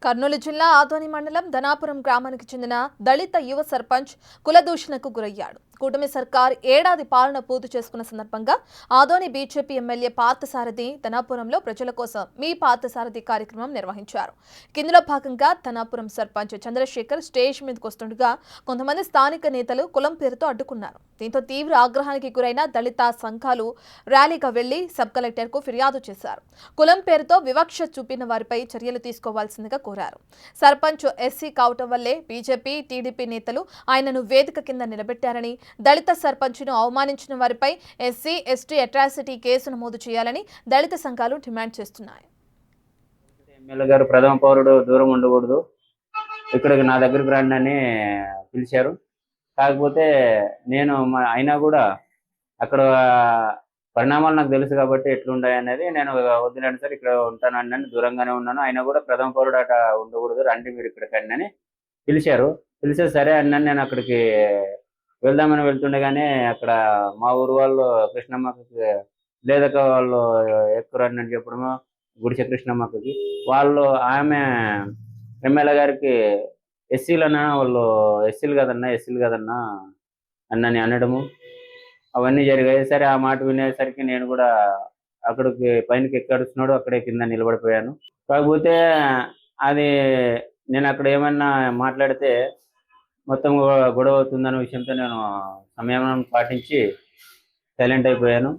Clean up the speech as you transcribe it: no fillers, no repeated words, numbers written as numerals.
కర్నూలు జిల్లా ఆదోని మండలం ధనాపురం గ్రామానికి చెందిన దళిత యువ సర్పంచ్ కులదూషణకు గురయ్యాడు. కూటమి సర్కార్ ఏడాది పాలన పూర్తి చేసుకున్న సందర్భంగా ఆదోని బీజేపీ ఎమ్మెల్యే పార్థసారథి ధనాపురంలో ప్రజల కోసం మీ పార్థసారథి కార్యక్రమం నిర్వహించారు. ఇందులో భాగంగా ధనాపురం సర్పంచ్ చంద్రశేఖర్ స్టేజ్ మీదకు వస్తుండగా కొంతమంది స్థానిక నేతలు కులం పేరుతో అడ్డుకున్నారు. దీంతో తీవ్ర ఆగ్రహానికి గురైన దళిత సంఘాలు ర్యాలీగా వెళ్లి సబ్ కలెక్టర్కు ఫిర్యాదు చేశారు. కులం పేరుతో వివక్ష చూపిన వారిపై చర్యలు తీసుకోవాల్సిందిగా కోరారు. సర్పంచ్ ఎస్సీ కావటం వల్లే బీజేపీ టీడీపీ నేతలు ఆయనను వేదిక కింద నిలబెట్టారని, దళిత సర్పంచ్ను అవమానించిన వారిపై ఎస్సీ ఎస్టీ అట్రాసిటీ కేసు నమోదు చేయాలని దళిత సంఘాలు డిమాండ్ చేస్తున్నాయి. ఎమ్మెల్యే గారు ప్రథమ పౌరుడు దూరం ఉండకూడదు, ఇక్కడికి నా దగ్గరికి రండి అని పిలిచారు. కాకపోతే నేను అయినా కూడా అక్కడ పరిణామాలు నాకు తెలుసు కాబట్టి ఎట్లుంటాయి అనేది నేను వద్దులేండి సార్ ఇక్కడ ఉంటానండి అని దూరంగానే ఉన్నాను. అయినా కూడా ప్రథమ పౌరుడు అట ఉండకూడదు, రండి మీరు ఇక్కడికి అని పిలిచారు. పిలిచే సరే అన్నాను. నేను అక్కడికి వెళ్దామని వెళ్తుండగానే అక్కడ మా ఊరు వాళ్ళు కృష్ణమ్మకి లేదక వాళ్ళు ఎక్కురండి అని చెప్పడము, గుడిసె కృష్ణమ్మకి వాళ్ళు ఆమె ఎమ్మెల్యే గారికి ఎస్సీలన్నా వాళ్ళు ఎస్సీలు కదన్నా అన్నని అనడము అవన్నీ జరిగాయి. సరే ఆ మాట వినేసరికి నేను కూడా అక్కడికి పైనకి ఎక్కడుస్తున్నాడు అక్కడే కింద నిలబడిపోయాను. కాకపోతే అది నేను అక్కడ ఏమన్నా మాట్లాడితే మొత్తం గొడవ అవుతుందన్న విషయంతో నేను సంయమనం పాటించి సైలెంట్ అయిపోయాను.